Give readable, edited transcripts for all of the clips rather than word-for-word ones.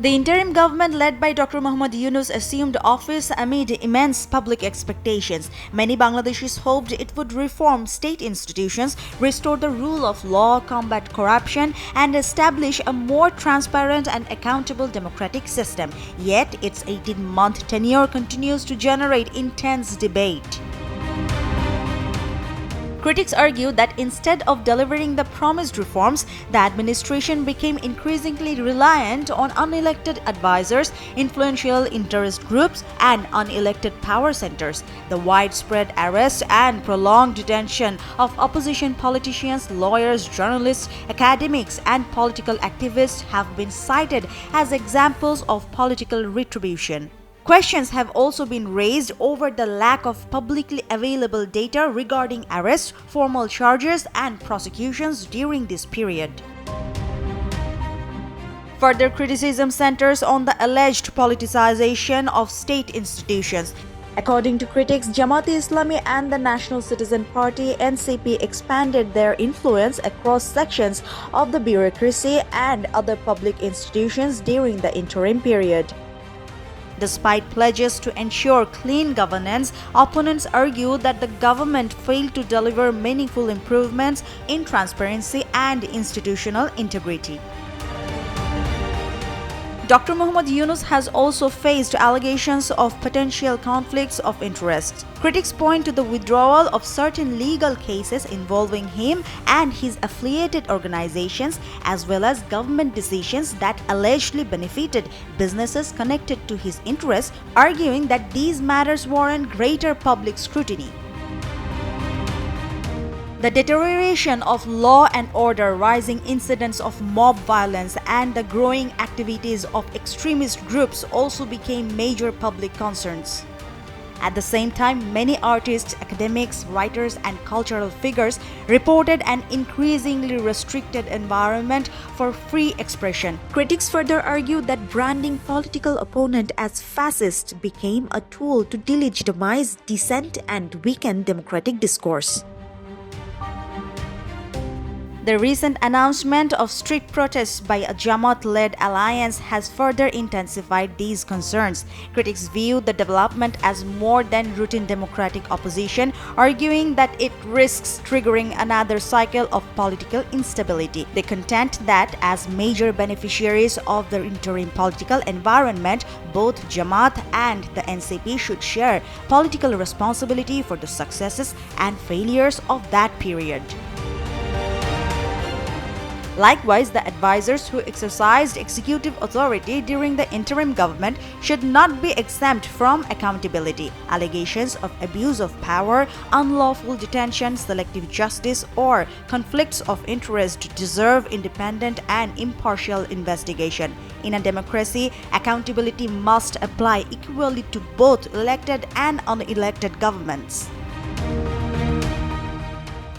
The interim government led by Dr. Mohammad Yunus assumed office amid immense public expectations. Many Bangladeshis hoped it would reform state institutions, restore the rule of law, combat corruption, and establish a more transparent and accountable democratic system. Yet, its 18-month tenure continues to generate intense debate. Critics argue that instead of delivering the promised reforms, the administration became increasingly reliant on unelected advisors, influential interest groups, and unelected power centers. The widespread arrest and prolonged detention of opposition politicians, lawyers, journalists, academics, and political activists have been cited as examples of political retribution. Questions have also been raised over the lack of publicly available data regarding arrests, formal charges, and prosecutions during this period. Further criticism centers on the alleged politicization of state institutions. According to critics, Jamaat-e-Islami and the National Citizen Party (NCP) expanded their influence across sections of the bureaucracy and other public institutions during the interim period. Despite pledges to ensure clean governance, opponents argue that the government failed to deliver meaningful improvements in transparency and institutional integrity. Dr. Mohammad Yunus has also faced allegations of potential conflicts of interest. Critics point to the withdrawal of certain legal cases involving him and his affiliated organizations, as well as government decisions that allegedly benefited businesses connected to his interests, arguing that these matters warrant greater public scrutiny. The deterioration of law and order, rising incidents of mob violence, and the growing activities of extremist groups also became major public concerns. At the same time, many artists, academics, writers, and cultural figures reported an increasingly restricted environment for free expression. Critics further argue that branding political opponent as fascist became a tool to delegitimize dissent and weaken democratic discourse. The recent announcement of street protests by a Jamaat-led alliance has further intensified these concerns. Critics view the development as more than routine democratic opposition, arguing that it risks triggering another cycle of political instability. They contend that as major beneficiaries of the interim political environment, both Jamaat and the NCP should share political responsibility for the successes and failures of that period. Likewise, the advisors who exercised executive authority during the interim government should not be exempt from accountability. Allegations of abuse of power, unlawful detention, selective justice, or conflicts of interest deserve independent and impartial investigation. In a democracy, accountability must apply equally to both elected and unelected governments.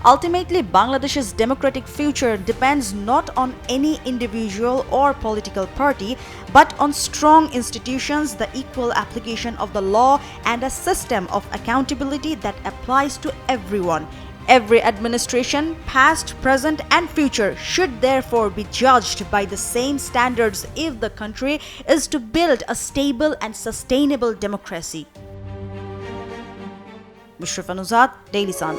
Ultimately, Bangladesh's democratic future depends not on any individual or political party, but on strong institutions, the equal application of the law, and a system of accountability that applies to everyone. Every administration, past, present, and future, should therefore be judged by the same standards if the country is to build a stable and sustainable democracy. Bashundhara, Daily Sun.